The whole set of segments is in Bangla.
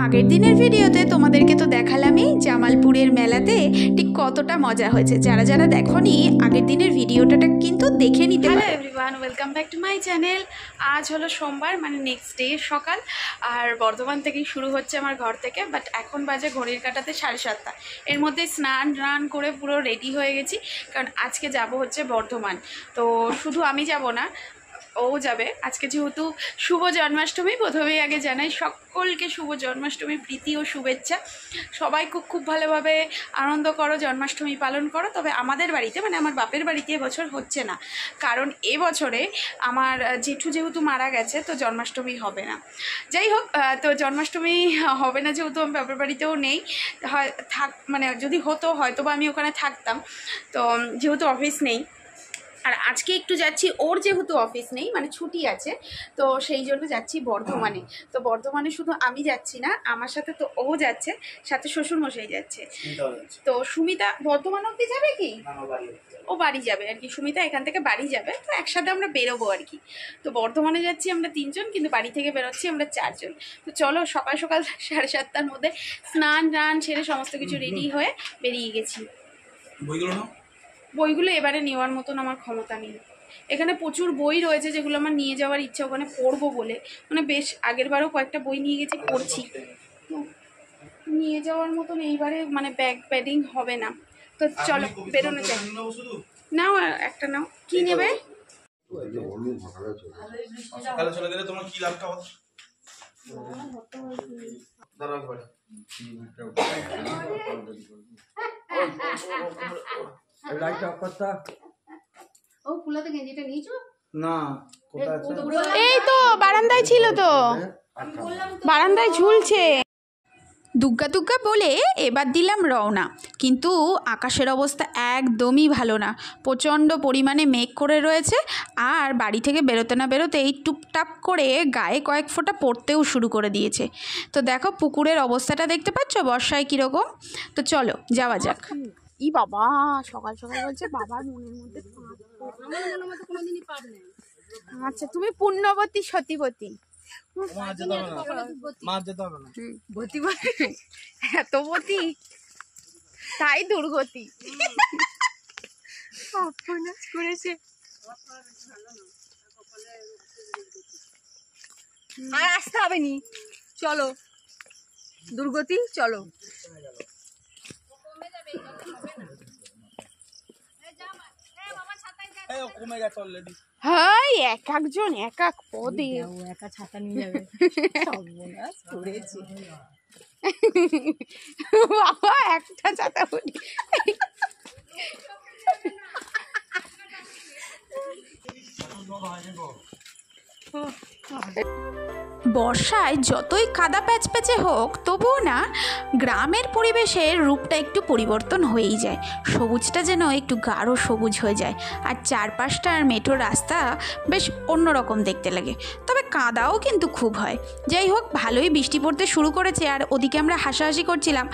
আগের দিনের ভিডিওতে তোমাদেরকে তো দেখালামই জামালপুরের মেলাতে ঠিক কতটা মজা হয়েছে। যারা যারা দেখোনি আগের দিনের ভিডিওটা কিন্তু দেখে নিতে পারো। Hello everyone, welcome back to my channel. আজ হলো সোমবার, মানে নেক্সট ডে সকাল, আর বর্ধমান থেকেই শুরু হচ্ছে আমার ঘর থেকে। বাট এখন বাজে ঘড়ির কাঁটাতে 7:30। এর মধ্যে স্নান টান করে পুরো রেডি হয়ে গেছি, কারণ আজকে যাব হচ্ছে বর্ধমান। তো শুধু আমি যাব না, ও যাবে। আজকে যেহেতু শুভ জন্মাষ্টমী, প্রথমেই আগে জানাই সকলকে শুভ জন্মাষ্টমীর প্রীতি ও শুভেচ্ছা। সবাই খুব ভালোভাবে আনন্দ করো, জন্মাষ্টমী পালন করো। তবে আমাদের বাড়িতে, মানে আমার বাপের বাড়িতে এবছর হচ্ছে না, কারণ এবছরে আমার জেঠু যেহেতু মারা গেছে, তো জন্মাষ্টমী হবে না। যাই হোক, তো জন্মাষ্টমী হবে না যেহেতু আমি বাপের বাড়িতেও নেই, হয় মানে যদি হতো হয়তো বা আমি ওখানে থাকতাম। তো যেহেতু অফিস নেই, আর আজকে একটু যাচ্ছি, ওর যেহেতু অফিস নেই, মানে ছুটি আছে, তো সেই জন্য যাচ্ছি বর্ধমানে। তো বর্ধমানে শুধু আমি যাচ্ছি না, আমার সাথে তো ও যাচ্ছে, সাথে শ্বশুরমশাই যাচ্ছে। তো সুমিতা বর্ধমান অব্দি যাবে কি? ও বাড়ি যাবে আর কি, সুমিতা এখান থেকে বাড়ি যাবে, তো একসাথে আমরা বেরোবো আর কি। তো বর্ধমানে যাচ্ছি আমরা 3 জন, কিন্তু বাড়ি থেকে বেরোচ্ছি আমরা 4 জন। তো চলো, সকাল সকাল 7:30টার মধ্যে স্নান টান ছেড়ে সমস্ত কিছু রেডি হয়ে বেরিয়ে গেছি। বইগুলো এবারে নেওয়ার মতন আমার ক্ষমতা নেই। এখানে প্রচুর বই রয়েছে যেগুলো আমার নিয়ে যাওয়ার ইচ্ছা, ওখানে পড়বো বলে। মানে বেশ আগের বারও কয়েকটা বই নিয়ে গেছি, পড়ছি। তো নিয়ে যাওয়ার মতন এইবারে মানে ব্যাগ প্যাডিং হবে না। তো চলো বেরোনো যাই। নাও একটা নাও, কি নেবে? এই তো বারান্দায় ছিল, তো বারান্দায় ঝুলছে। দুগ্গা দুগ্গা বলে এবার দিলাম রওনা, কিন্তু আকাশের অবস্থা একদমই ভালো না। প্রচণ্ড পরিমাণে মেঘ করে রয়েছে, আর বাড়ি থেকে বেরোতে না বেরোতেই টুপটাপ করে গায়ে কয়েক ফোঁটা পড়তেও শুরু করে দিয়েছে। তো দেখো পুকুরের অবস্থাটা দেখতে পাচ্ছ বর্ষায় কীরকম। তো চলো যাওয়া যাক। ই বাবা, সকাল সকাল বলছে বাবার মনের মধ্যে। আচ্ছা, তুমি পুণ্যবতী সতীবতী? এত বতী, তাই দুর্গতি করেছে। আর আসতে হবে নি, চলো দুর্গতি, চলো। হাই, এক একজন এক এক পদে, একা ছাতা নিয়ে যাবে। বাবা একটা ছাতা বলি। বর্ষায় যতই কাদা প্যাচপ্যাচে হোক, তবুও না গ্রামের পরিবেশের রূপটা একটু পরিবর্তন হয়েই যায়। সবুজটা যেন একটু গাঢ় সবুজ হয়ে যায়, আর চারপাশটার মেঠো রাস্তা বেশ অন্যরকম দেখতে লাগে। তবে কাদাও কিন্তু খুব হয়। যাই হোক, ভালোই বৃষ্টি পড়তে শুরু করেছে, আর ওদিকে আমরা হাসাহাসি করছিলাম।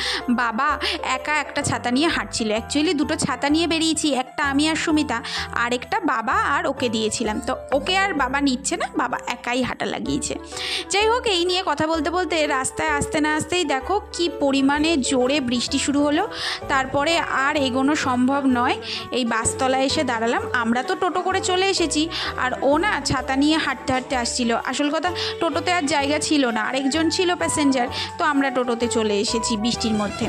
বাবা একা একটা ছাতা নিয়ে হাঁটছিল। অ্যাকচুয়ালি 2টো ছাতা নিয়ে বেরিয়েছি, একটা আমি আর সুমিতা, আর একটা বাবা আর ওকে দিয়েছিলাম। তো ওকে আর বাবা নিচ্ছে না, বাবা একাই হাঁটা লাগিয়েছে। যাই হোক, এই নিয়ে কথা বলতে বলতে রাস্তায় আসতে না আসতেই দেখো কি পরিমাণে জোরে বৃষ্টি শুরু হলো। তারপরে আর এগোনো সম্ভব নয়, এই বাসতলায় এসে দাঁড়ালাম। আমরা তো টোটো করে চলে এসেছি, আর ও না ছাতা নিয়ে হাঁটতে হাঁটতে আসছিল। আসল কথা, টোটোতে আর জায়গা ছিল না, আরেকজন ছিল প্যাসেঞ্জার, তো আমরা টোটোতে চলে এসেছি বৃষ্টির মধ্যে।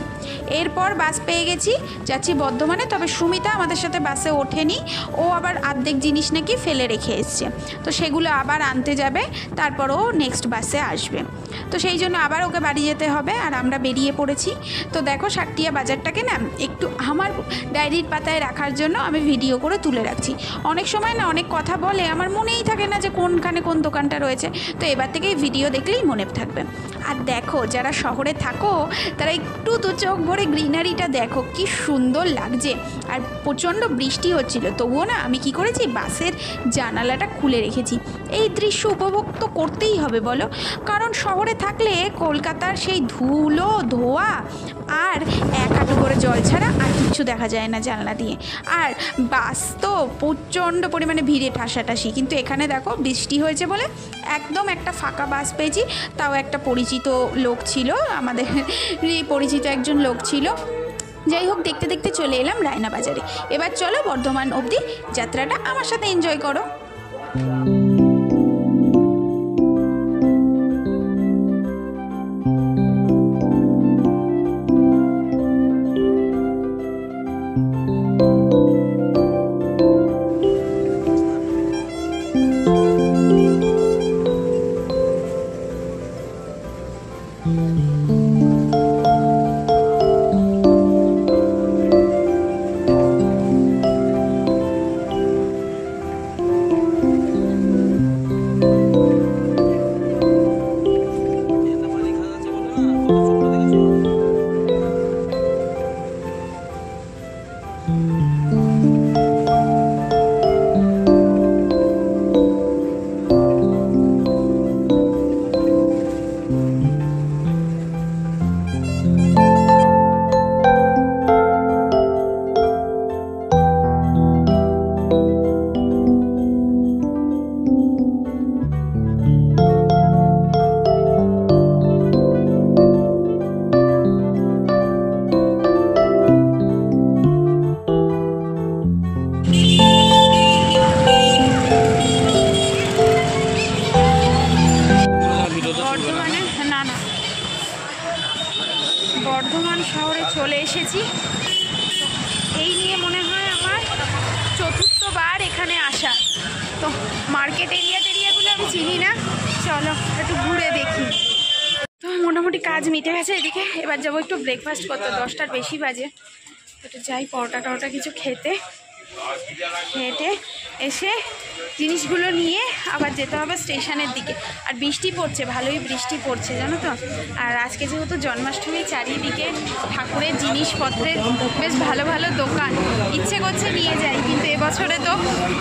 এরপর বাস পেয়ে গেছি, যাচ্ছি বর্ধমানে। তবে সুমিতা আমাদের সাথে বাসে ওঠেনি, ও আবার অর্ধেক জিনিস নাকি ফেলে রেখে এসছে, তো সেগুলো আবার আনতে যাবে, তারপর ও নেক্সট বাসে আসবে। তো সেই জন্য আবার ওকে বাড়ি যেতে হবে, আর আমরা বেরিয়ে পড়েছি। তো দেখো সাকটিয়া বাজারটাকে না একটু আমার ডায়েরির পাতায় রাখার জন্য আমি ভিডিও করে তুলে রাখছি। অনেক সময় না অনেক কথা বলে, আমার মনেই থাকে না যে কোনখানে কোন দোকানটা রয়েছে। তো এবার থেকে ভিডিও দেখলেই মনে থাকবে। আর দেখো, যারা শহরে থাকো তারা একটু দু চোখ ভরে গ্রিনারিটা দেখো, কি সুন্দর লাগছে। আর প্রচণ্ড বৃষ্টি হচ্ছিল, তবুও না আমি কি করেছি, বাসের জানালাটা খুলে রেখেছি। এই দৃশ্য উপভোগ তো করতেই হবে বলো, কারণ শহরে থাকলে কলকাতার সেই ধুলো ধোয়া আর এক হাঁটু করে জল ছাড়া আর কিচ্ছু দেখা যায় না জানলা দিয়ে। আর বাস তো প্রচণ্ড পরিমাণে ভিড়ে ঠাসাঠাসি, কিন্তু এখানে দেখো বৃষ্টি হয়েছে বলে একদম একটা ফাঁকা বাস পেয়েছি। তাও একটা পরিচিত লোক ছিল, আমাদের পরিচিত একজন লোক ছিল। যাই হোক, দেখতে দেখতে চলে এলাম রায়না বাজারে। এবার চলো বর্ধমান অবধি যাত্রাটা আমার সাথে এনজয় করো। বর্ধমান শহরে চলে এসেছি। এই নিয়ে মনে হয় আমার চতুর্থবার এখানে আসা। তো মার্কেট টেরিয়াগুলো আমি চিনি না, চলো একটু ঘুরে দেখি। তো মোটামুটি কাজ মিটে গেছে এদিকে। এবার যাবো একটু ব্রেকফাস্ট করতে, 10টার বেশি বাজে। একটু যাই পরোটা কিছু খেতে এসে জিনিসগুলো নিয়ে আবার যেতে হবে স্টেশনের দিকে। আর বৃষ্টি পড়ছে, ভালোই বৃষ্টি পড়ছে জানো তো। আর আজকে যেহেতু জন্মাষ্টমী, চারিদিকে ঠাকুরের জিনিসপত্রের বেশ ভালো ভালো দোকান, ইচ্ছে করছে নিয়ে যাই, কিন্তু এবছরে তো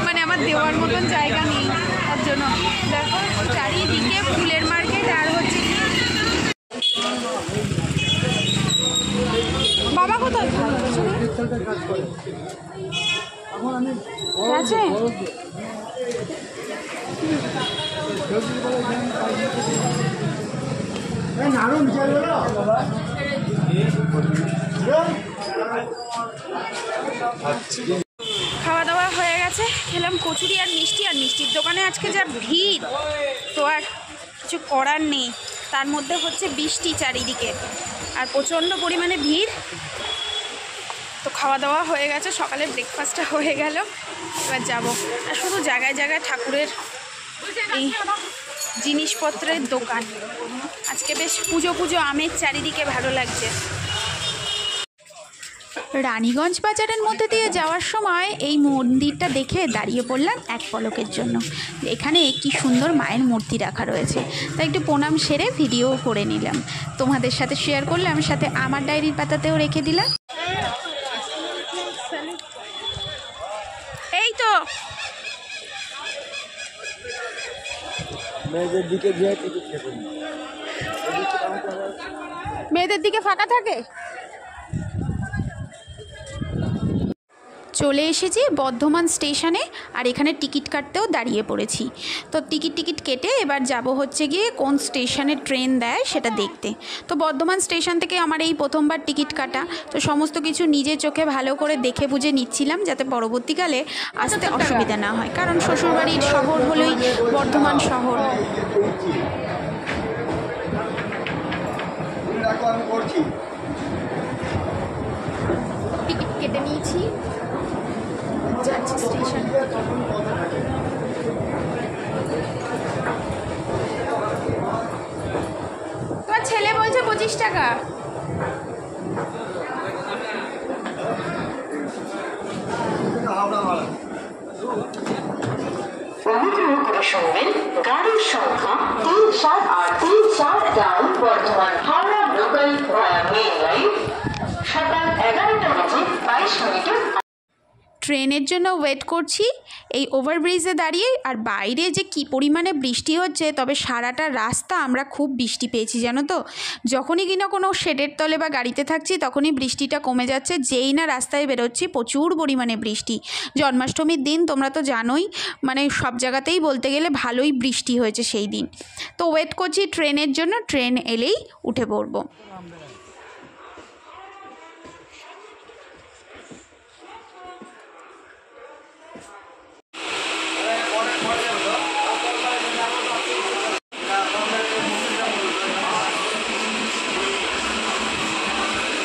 মানে আমার দেওয়ার মতন জায়গা নেই। তার জন্য দেখো চারিদিকে ফুলের মার্কেট। আর হচ্ছে কি, বাবা কোথায় আছে? খাওয়া দাওয়া হয়ে গেছে, খেলাম কচুরি আর মিষ্টি। আর মিষ্টির দোকানে আজকে যা ভিড়, তো আর কিছু করার নেই। তার মধ্যে হচ্ছে বৃষ্টি চারিদিকে আর প্রচণ্ড পরিমাণে ভিড়। তো খাওয়া দাওয়া হয়ে গেছে, সকালে ব্রেকফাস্টটা হয়ে গেল। এবার যাব। আর শুধু জায়গায় জায়গায় ঠাকুরের এই জিনিসপত্রের দোকান। আজকে বেশ পুজো আমেজ চারিদিকে, ভালো লাগছে। রানীগঞ্জ বাজারের মধ্যে দিয়ে যাওয়ার সময় এই মন্দিরটা দেখে দাঁড়িয়ে পড়লাম এক পলকের জন্য। এখানে কি সুন্দর মায়ের মূর্তি রাখা রয়েছে, তাই একটু প্রণাম সেরে ভিডিও করে নিলাম, তোমাদের সাথে শেয়ার করলাম, সাথে আমার ডায়েরির পাতাতেও রেখে দিলাম। এই তো মেয়েদের দিকে ফাঁকা থাকে। চলে এসেছি বর্ধমান স্টেশনে, আর এখানে টিকিট কাটতেও দাঁড়িয়ে পড়েছি। তো টিকিট কেটে এবার যাব হচ্ছে গিয়ে কোন স্টেশনে ট্রেন দেয় সেটা দেখতে। তো বর্ধমান স্টেশন থেকে আমার এই প্রথমবার টিকিট কাটা, তো সমস্ত কিছু নিজের চোখে ভালো করে দেখে বুঝে নিচ্ছিলাম, যাতে পরবর্তীকালে আসতে অসুবিধা না হয়, কারণ শ্বশুরবাড়ির শহর হলেই বর্ধমান শহর। টিকিট কেটে নিয়েছি, যাচ্ছি স্টেশন। তোমার ছেলে বলছে 25 টাকা। শুনবেন গাড়ির সংখ্যা 34834 Bardhaman Howrah local main line, সকাল 11টা বেজে 22 মিনিটে। ট্রেনের জন্য ওয়েট করছি এই ওভারব্রিজে দাঁড়িয়ে। আর বাইরে যে কী পরিমাণে বৃষ্টি হচ্ছে, তবে সারাটা রাস্তা আমরা খুব বৃষ্টি পেয়েছি জানো তো। যখনই কিনা কোনো শেডের তলে বা গাড়িতে থাকছি তখনই বৃষ্টিটা কমে যাচ্ছে, যেই না রাস্তায় বেরোচ্ছি প্রচুর পরিমাণে বৃষ্টি। জন্মাষ্টমীর দিন তোমরা তো জানোই, মানে সব জায়গাতেই বলতে গেলে ভালোই বৃষ্টি হয়েছে সেই দিন। তো ওয়েট করছি ট্রেনের জন্য, ট্রেন এলেই উঠে পড়বো।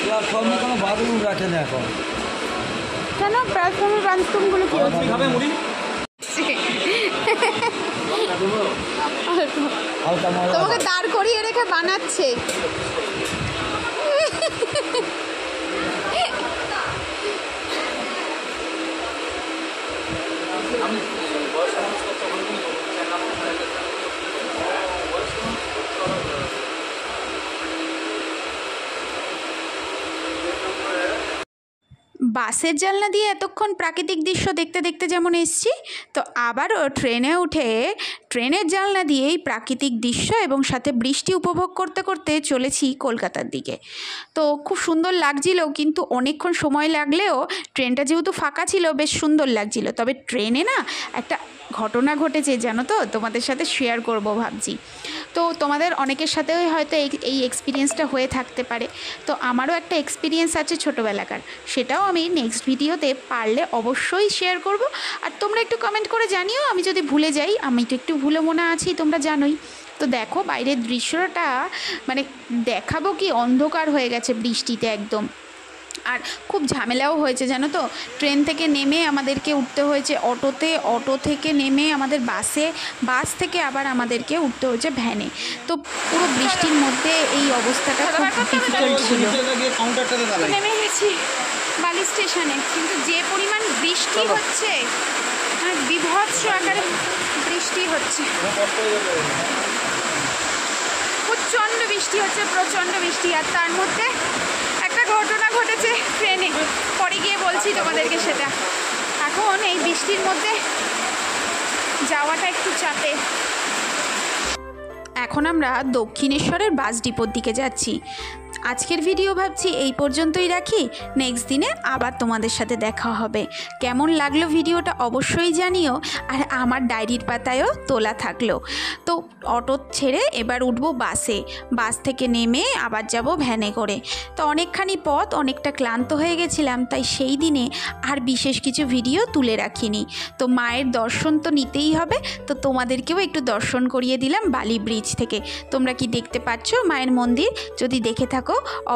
প্ল্যাটফর্মে কোনো বাথরুম রাখে না এখন। কেন প্ল্যাটফর্মের বাথরুমগুলো কি হচ্ছে? তোমাকে দাঁড় করিয়ে রেখে বানাচ্ছে। বাসের জানলা দিয়ে এতক্ষণ প্রাকৃতিক দৃশ্য দেখতে দেখতে যেমন এসছি, তো আবারও ট্রেনে উঠে ট্রেনের জানলা দিয়েই প্রাকৃতিক দৃশ্য এবং সাথে বৃষ্টি উপভোগ করতে করতে চলেছি কলকাতার দিকে। তো খুব সুন্দর লাগছিল, কিন্তু অনেকক্ষণ সময় লাগলেও ট্রেনটা যেহেতু ফাঁকা ছিল বেশ সুন্দর লাগছিল। তবে ট্রেনে না একটা ঘটনা ঘটেছে জানো তো, তোমাদের সাথে শেয়ার করব ভাবছি। তো তোমাদের অনেকের সাথেও হয়তো এই এক্সপিরিয়েন্সটা হয়ে থাকতে পারে। তো আমারও একটা এক্সপিরিয়েন্স আছে ছোটোবেলাকার, সেটাও আমি নেক্সট ভিডিওতে পারলে অবশ্যই শেয়ার করব। আর তোমরা একটু কমেন্ট করে জানিও, আমি যদি ভুলে যাই, আমি তো একটু ভুলে মনে আছি তোমরা জানোই। তো দেখো বাইরের দৃশ্যটা, মানে দেখাবো কি, অন্ধকার হয়ে গেছে বৃষ্টিতে একদম। আর খুব ঝামেলাও হয়েছে জানো তো, ট্রেন থেকে নেমে আমাদেরকে উঠতে হয়েছে অটোতে, অটো থেকে নেমে আমাদের বাসে, বাস থেকে আবার আমাদেরকে উঠতে হয়েছে ভ্যানে। তো পুরো বৃষ্টির মধ্যে এই অবস্থাটা খুব ডিফিকাল্ট ছিল। নেমে গেছি বালি স্টেশনে, কিন্তু যে পরিমাণ বৃষ্টি হচ্ছে, বিভৎস আকারে বৃষ্টি হচ্ছে, প্রচণ্ড বৃষ্টি হচ্ছে, প্রচণ্ড বৃষ্টি। আর তার মধ্যে একটা ঘটনা ঘটেছে ট্রেনে, পরে গিয়ে বলছি তোমাদেরকে সেটা। এখন এই বৃষ্টির মধ্যে যাওয়াটা একটু চাপে। এখন আমরা দক্ষিণেশ্বরের বাস ডিপোর দিকে যাচ্ছি। আজকের ভিডিও ভাবছি এই পর্যন্তই রাখি, নেক্সট দিনে আবার তোমাদের সাথে দেখা হবে। কেমন লাগলো ভিডিওটা অবশ্যই জানিও, আর আমার ডায়েরির পাতায়ও তোলা থাকলো। তো অটো ছেড়ে এবার উঠবো বাসে, বাস থেকে নেমে আবার যাব ভ্যানে করে। তো অনেকখানি পথ, অনেকটা ক্লান্ত হয়ে গেছিলাম, তাই সেই দিনে আর বিশেষ কিছু ভিডিও তুলে রাখিনি। তো মায়ের দর্শন তো নিতেই হবে, তো তোমাদেরকেও একটু দর্শন করিয়ে দিলাম বালি ব্রিজ থেকে। তোমরা কি দেখতে পাচ্ছ মায়ের মন্দির? যদি দেখে থাকো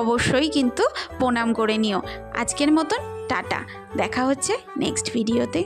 অবশ্যই কিন্তু প্রণাম করে নিও। আজকের মতন টাটা, দেখা হচ্ছে নেক্সট ভিডিওতে।